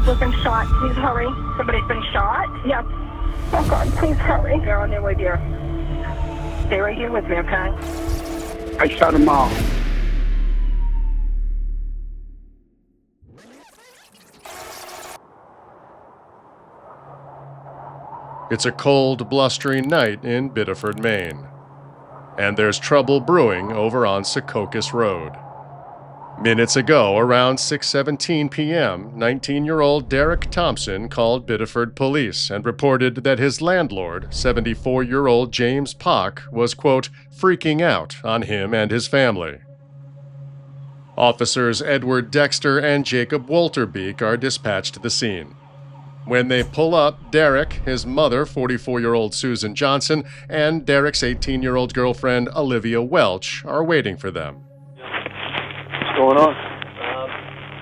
Someone's been shot. Please hurry. Somebody's been shot? Yes. Oh, God, please hurry. They're on their way, dear. Stay right here with me, okay? I shot them all. It's a cold, blustery night in Biddeford, Maine. And there's trouble brewing over on Secaucus Road. Minutes ago, around 6:17 p.m., 19-year-old Derrick Thompson called Biddeford police and reported that his landlord, 74-year-old James Pak, was, quote, freaking out on him and his family. Officers Edward Dexter and Jacob Wolterbeek are dispatched to the scene. When they pull up, Derrick, his mother, 44-year-old Susan Johnson, and Derrick's 18-year-old girlfriend, Olivia Welch, are waiting for them. What's going on?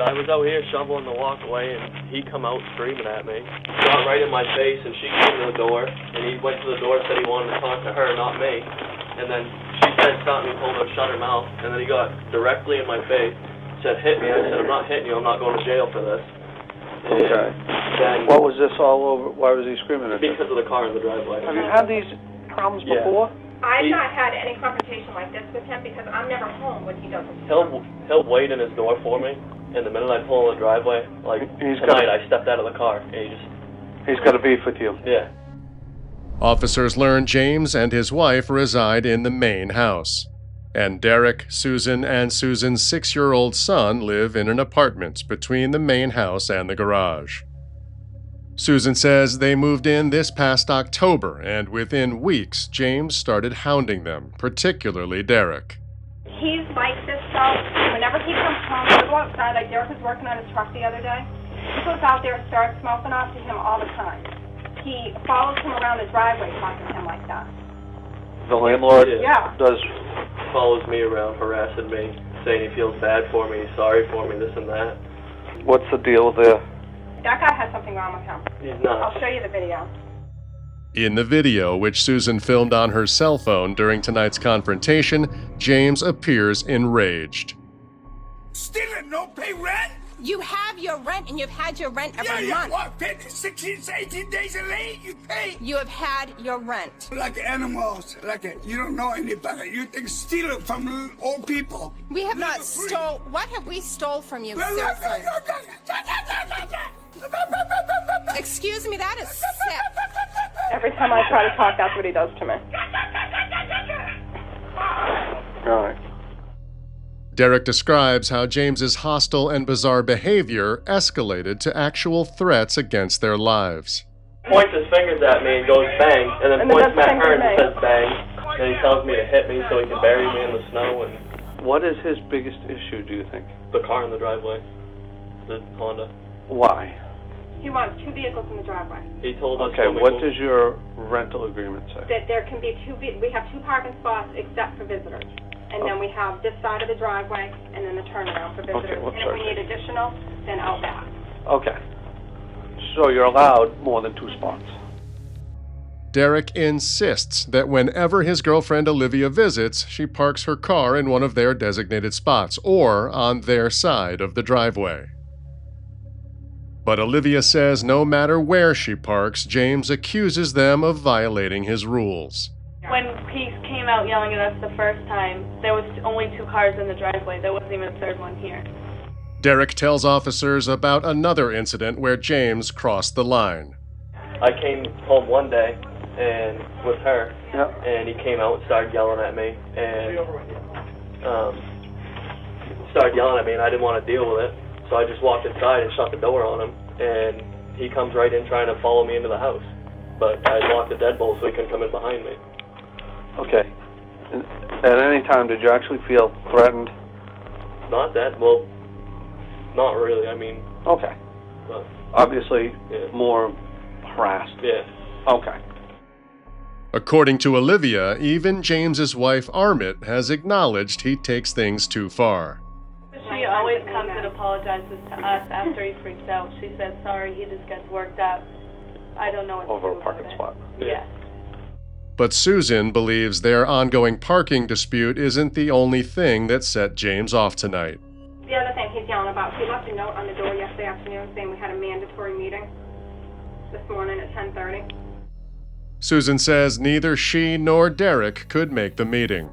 I was out here shoveling the walkway, and he come out screaming at me. Got right in my face, and she came to the door, and he went to the door, said he wanted to talk to her, not me. And then she said something, told her to shut her mouth, and then he got directly in my face, said, hit me. I said, I'm not hitting you, I'm not going to jail for this. Okay. Then, what was this all over? Why was he screaming at you? because of the car in the driveway. Have you had these problems before? I've not had any confrontation like this with him because I'm never home when he doesn't. He'll wait in his door for me, and the minute I pull in the driveway, like tonight, I stepped out of the car, and He's got a beef with you. Yeah. Officers learn James and his wife reside in the main house, and Derrick, Susan, and Susan's 6-year-old son live in an apartment between the main house and the garage. Susan says they moved in this past October, and within weeks, James started hounding them, particularly Derrick. He's like this, though. Whenever he comes home, he'll go outside. Like Derrick was working on his truck the other day. He goes out there and starts mouthing off to him all the time. He follows him around the driveway talking to him like that. The landlord Yeah. does. Follows me around, harassing me, saying he feels bad for me, sorry for me, this and that. What's the deal there? That guy has something wrong with him. He's not. I'll show you the video. In the video, which Susan filmed on her cell phone during tonight's confrontation, James appears enraged. Stealing, no pay rent? You have your rent, and you've had your rent every Yeah, month. what, 16, 18 days late, you pay? You have had your rent. Like animals, you don't know any better. You think stealing from old people. We have not Live free. stole. What have we stole from you, seriously? Excuse me, that is sick. Every time I try to talk, that's what he does to me. All right. Derrick describes how James's hostile and bizarre behavior escalated to actual threats against their lives. Points his fingers at me and goes bang, and then points at her and says bang, and he tells me to hit me so he can bury me in the snow. And What is his biggest issue, do you think? the car in the driveway, the Honda. Why? He wants 2 vehicles in the driveway. He told us. Okay, when we what moved- does your rental agreement say? That there can be we have 2 parking spots except for visitors. And then we have this side of the driveway and then the turnaround for visitors. what's And if we that? need additional, then out back. Okay. So you're allowed more than 2 spots. Derrick insists that whenever his girlfriend Olivia visits, she parks her car in one of their designated spots or on their side of the driveway. But Olivia says no matter where she parks, James accuses them of violating his rules. When he came out yelling at us the first time, there was only 2 cars in the driveway. There wasn't even a third one here. Derrick tells officers about another incident where James crossed the line. I came home one day and with her, Yeah. and he came out and started yelling at me, and started yelling at me, and I didn't want to deal with it, so I just walked inside and shut the door on him, and he comes right in trying to follow me into the house, but I locked the deadbolt so he couldn't come in behind me. Okay. And at any time, did you actually feel threatened? Not that, well, not really, I mean, Okay. but, Obviously, Yeah. more harassed. yeah. Okay. According to Olivia, even James's wife Armit has acknowledged he takes things too far. She always comes and apologizes to us after he freaks out. She says, sorry, he just gets worked up. I don't know what Over to a do parking about spot. it. Yeah. But Susan believes their ongoing parking dispute isn't the only thing that set James off tonight. The other thing he's yelling about, he left a note on the door yesterday afternoon saying we had a mandatory meeting this morning at 10:30. Susan says neither she nor Derrick could make the meeting.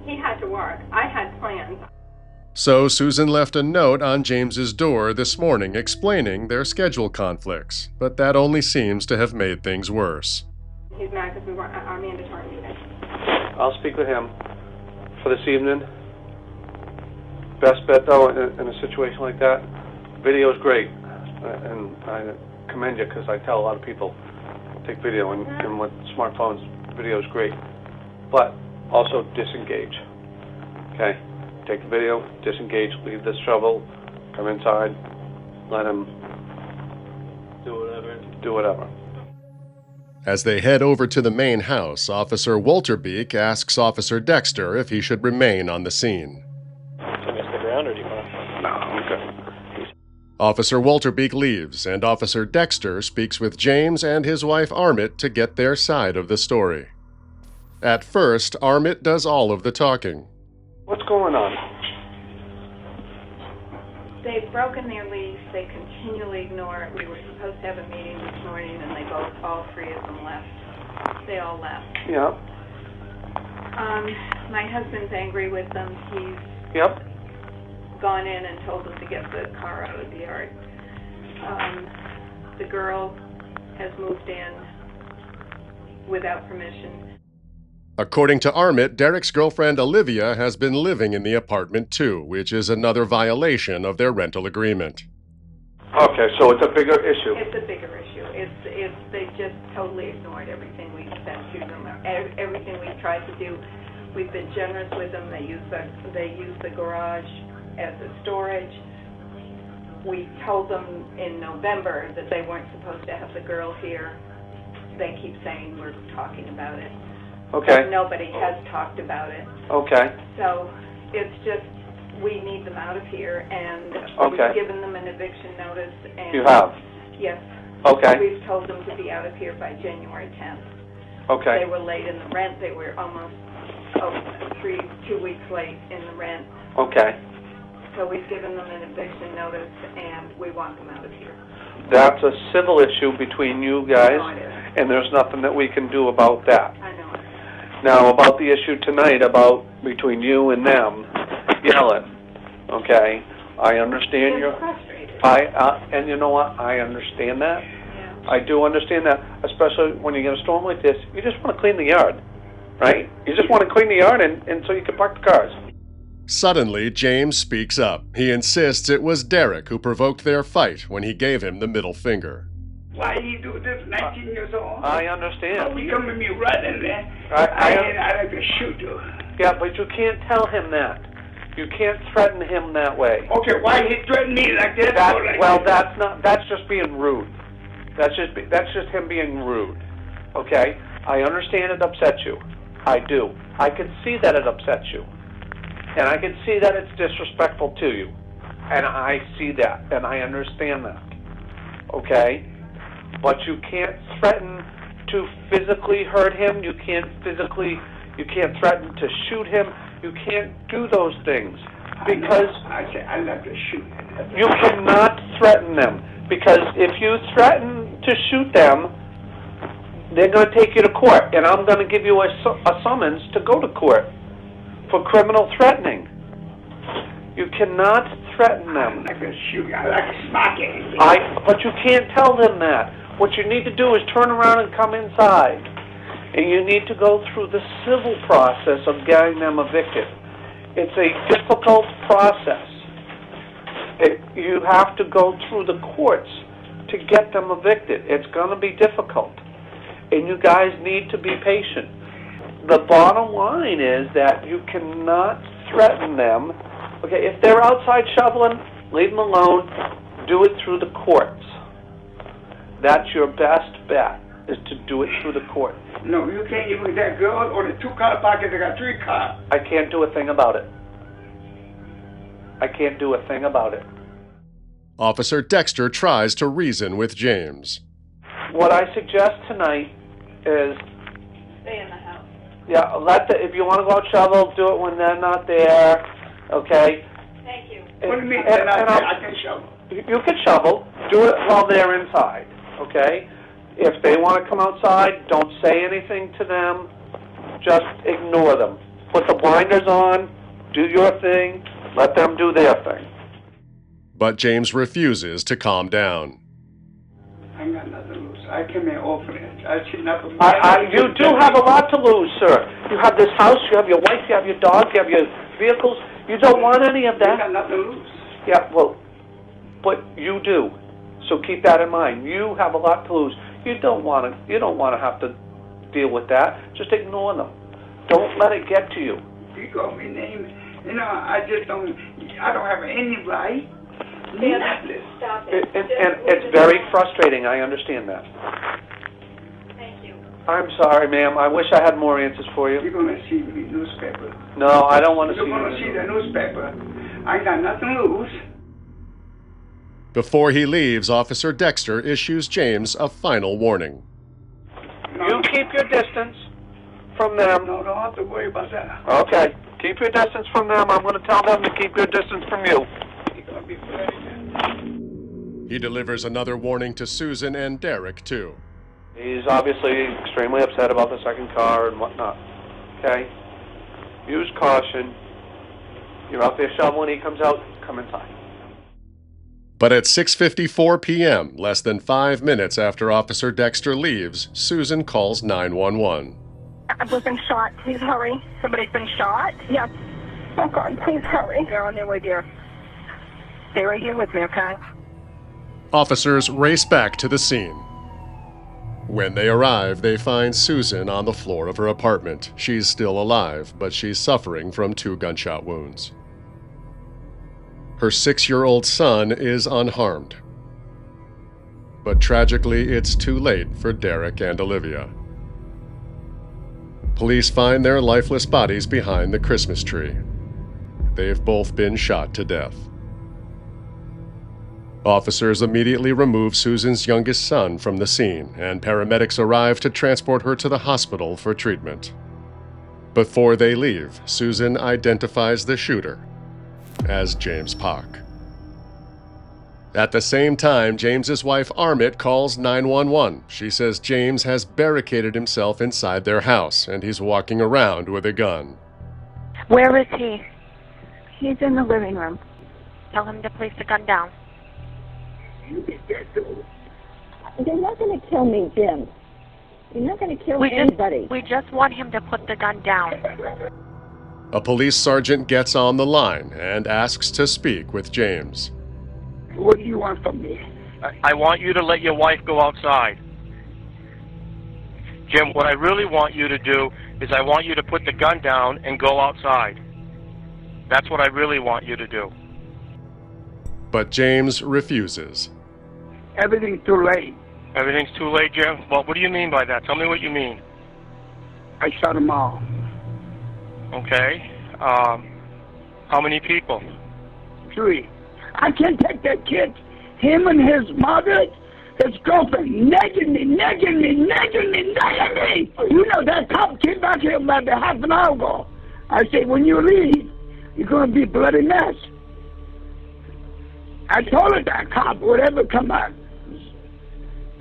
He had to work. I had plans. So Susan left a note on James's door this morning explaining their schedule conflicts, but that only seems to have made things worse. He's mad because we weren't at our mandatory meeting. I'll speak with him for this evening. Best bet, though, in a situation like that, video is great, and I commend you because I tell a lot of people take video, and with smartphones, video is great, but also disengage. Okay, take the video, disengage, leave this trouble, come inside, let him do whatever. As they head over to the main house, Officer Walterbeek asks Officer Dexter if he should remain on the scene. No, I'm good. Officer Walterbeek leaves, and Officer Dexter speaks with James and his wife Armit to get their side of the story. At first, Armit does all of the talking. What's going on? They've broken their lease. They continually ignore it. We were supposed to have a meeting this morning, and all three of them left. They all left. Yeah. My husband's angry with them. He's Yep. gone in and told them to get the car out of the yard. The girl has moved in without permission. According to Armit, Derrick's girlfriend Olivia has been living in the apartment too, which is another violation of their rental agreement. Okay, so it's a bigger issue. It's a bigger issue. They just totally ignored everything we've said to them. Everything we've tried to do, we've been generous with them. They use the garage as a storage. We told them in November that they weren't supposed to have the girl here. They keep saying we're talking about it. Okay. But nobody has talked about it. Okay. So it's just, we need them out of here, and Okay. we've given them an eviction notice. And You have? Yes. Okay. We've told them to be out of here by January 10th. Okay. They were late in the rent. They were almost 2 weeks late in the rent. Okay. So we've given them an eviction notice, and we want them out of here. That's a civil issue between you guys, I know it is. and there's nothing that we can do about that. I know it. Now, about the issue tonight, about between you and them yelling, okay? I understand They're your... frustrated. And you know what? I understand that. Yeah. I do understand that, especially when you get a storm like this. You just want to clean the yard, right? You just want to clean the yard, and so you can park the cars. Suddenly, James speaks up. He insists it was Derrick who provoked their fight when he gave him the middle finger. Why he do this? 19 years old. I understand. Oh, he come at me right in there. I I like to shoot you. Yeah, but you can't tell him that. You can't threaten him that way. Okay, why he threaten me like that? Or like that? That's just being rude. That's just him being rude. Okay? I understand it upsets you. I do. I can see that it upsets you. And I can see that it's disrespectful to you. And I see that, and I understand that. Okay? But you can't threaten to physically hurt him. You can't threaten to shoot him. You can't do those things. Because I like to shoot. you cannot threaten them. Because if you threaten to shoot them, they're going to take you to court. And I'm going to give you a summons to go to court for criminal threatening. You cannot threaten them. I like to shoot. I like to smack it. But you can't tell them that. What you need to do is turn around and come inside. And you need to go through the civil process of getting them evicted. It's a difficult process. You have to go through the courts to get them evicted. It's going to be difficult. And you guys need to be patient. The bottom line is that you cannot threaten them. Okay, if they're outside shoveling, leave them alone. Do it through the courts. That's your best bet, is to do it through the court. No, you can't even that girl or the 2-car pocket. They got 3 cars. I can't do a thing about it. I can't do a thing about it. Officer Dexter tries to reason with James. What I suggest tonight is, Stay in the house. yeah, if you want to go out shovel, do it when they're not there. Okay. Thank you. What do you mean? And I can shovel. You can shovel. Do it while they're inside, okay? If they want to come outside, don't say anything to them. Just ignore them. Put the blinders on, do your thing, let them do their thing. But James refuses to calm down. I got nothing to lose. I came here offering it. I should never... You do have a lot to lose, sir. You have this house, you have your wife, you have your dog, you have your vehicles. You don't want any of that. I got nothing to lose. Yeah, well, but you do. So keep that in mind. You have a lot to lose. You don't want to have to deal with that. Just ignore them. Don't let it get to you. You call me name. You know, I don't have any right. Nothing. Stop it. And it's very frustrating. I understand that. Thank you. I'm sorry, ma'am. I wish I had more answers for you. You're going to see the newspaper. No, I don't want to see You're going to see the newspaper. I got nothing to lose. Before he leaves, Officer Dexter issues James a final warning. You keep your distance from them. No, don't have to worry about that. Okay. Keep your distance from them. I'm going to tell them to keep your distance from you. You're going to be very... He delivers another warning to Susan and Derrick, too. He's obviously extremely upset about the second car and whatnot. Okay? Use caution. You're out there shoveling. He comes out. Come inside. But at 6:54 p.m., less than 5 minutes after Officer Dexter leaves, Susan calls 911. I've been shot. Please hurry. Somebody's been shot? Yes. Oh, God, please hurry. They're on their way, dear. Stay right here with me, okay? Officers race back to the scene. When they arrive, they find Susan on the floor of her apartment. She's still alive, but she's suffering from 2 gunshot wounds. Her 6-year-old son is unharmed. But tragically, it's too late for Derrick and Olivia. Police find their lifeless bodies behind the Christmas tree. They've both been shot to death. Officers immediately remove Susan's youngest son from the scene, and paramedics arrive to transport her to the hospital for treatment. Before they leave, Susan identifies the shooter as James Pak. At the same time, James's wife Armit calls 911. She says James has barricaded himself inside their house, and he's walking around with a gun. Where is he? He's in the living room. Tell him to place the gun down. They're not going to kill me, Jim. You're not going to kill anybody. We just want him to put the gun down. A police sergeant gets on the line and asks to speak with James. What do you want from me? I want you to let your wife go outside. Jim, what I really want you to do is I want you to put the gun down and go outside. That's what I really want you to do. But James refuses. Everything's too late. Everything's too late, Jim? Well, what do you mean by that? Tell me what you mean. I shot them all. Okay. How many people? 3. I can't take that kid. Him and his mother, his girlfriend, nagging me. You know, that cop came back here about half an hour ago. I said, when you leave, you're going to be a bloody mess. I told her that cop, whatever come out.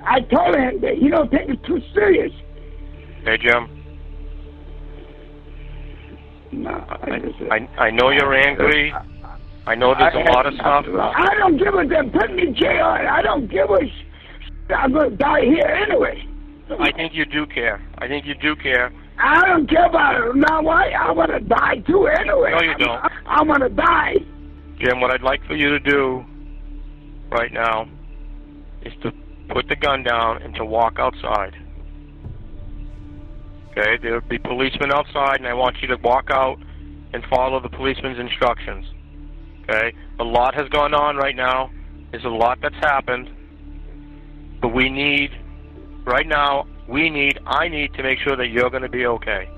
I told him that he don't take it too serious. Hey, Jim. No, I know you're angry. I know there's a lot of stuff. I don't give a damn. Put me in jail. I don't give a I'm going to die here anyway. I think you do care. I think you do care. I don't care about it. Now, why? I want to die too anyway. No, you don't. I want to die. Jim, what I'd like for you to do right now is to put the gun down and to walk outside. Okay, there'll be policemen outside, and I want you to walk out and follow the policeman's instructions. Okay, a lot has gone on right now. There's a lot that's happened, but I need to make sure that you're going to be okay,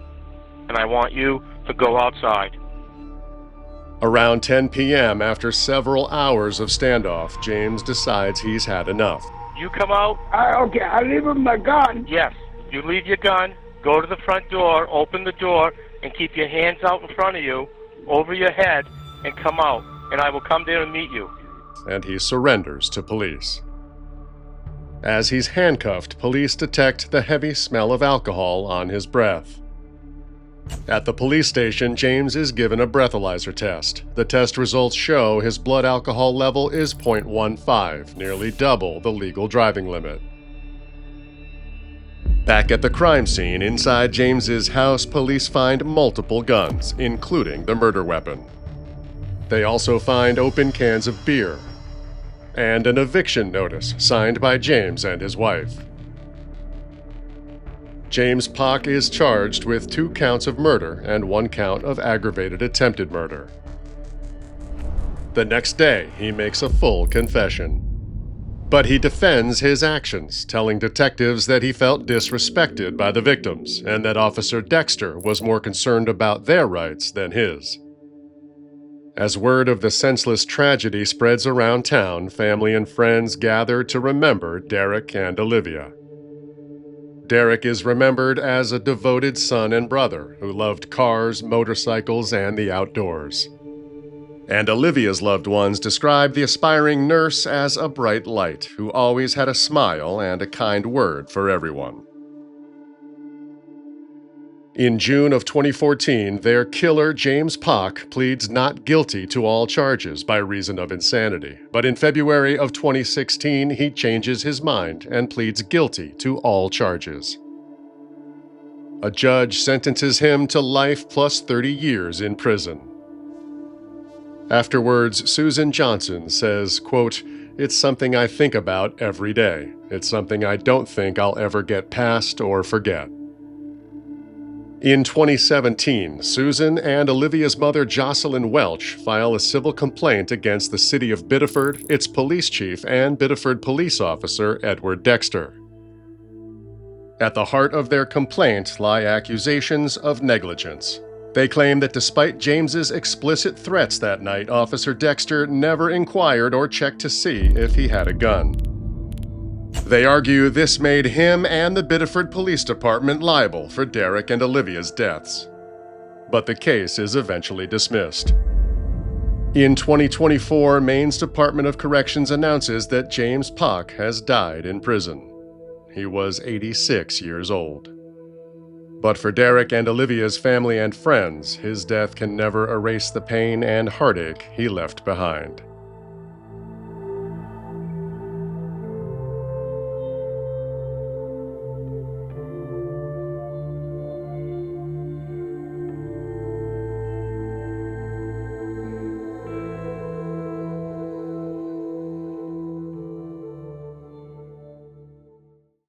and I want you to go outside. Around 10 p.m., after several hours of standoff, James decides he's had enough. You come out. Okay, I leave him my gun. Yes, you leave your gun, go to the front door, open the door, and keep your hands out in front of you, over your head, and come out, and I will come there and meet you. and he surrenders to police. As he's handcuffed, police detect the heavy smell of alcohol on his breath. At the police station, James is given a breathalyzer test. The test results show his blood alcohol level is 0.15, nearly double the legal driving limit. Back at the crime scene inside James's house, police find multiple guns, including the murder weapon. They also find open cans of beer and an eviction notice signed by James and his wife. James Pak is charged with 2 counts of murder and 1 count of aggravated attempted murder. The next day, he makes a full confession. But he defends his actions, telling detectives that he felt disrespected by the victims and that Officer Dexter was more concerned about their rights than his. As word of the senseless tragedy spreads around town, family and friends gather to remember Derrick and Olivia. Derrick is remembered as a devoted son and brother who loved cars, motorcycles, and the outdoors. And Olivia's loved ones describe the aspiring nurse as a bright light who always had a smile and a kind word for everyone. In June of 2014, their killer, James Pak, pleads not guilty to all charges by reason of insanity. But in February of 2016, he changes his mind and pleads guilty to all charges. A judge sentences him to life plus 30 years in prison. Afterwards, Susan Johnson says, quote, "It's something I think about every day. It's something I don't think I'll ever get past or forget." In 2017, Susan and Olivia's mother, Jocelyn Welch, file a civil complaint against the city of Biddeford, its police chief, and Biddeford police officer, Edward Dexter. At the heart of their complaint lie accusations of negligence. They claim that despite James's explicit threats that night, Officer Dexter never inquired or checked to see if he had a gun. They argue this made him and the Biddeford Police Department liable for Derrick and Olivia's deaths. But the case is eventually dismissed. In 2024, Maine's Department of Corrections announces that James Pak has died in prison. He was 86 years old. But for Derrick and Olivia's family and friends, his death can never erase the pain and heartache he left behind.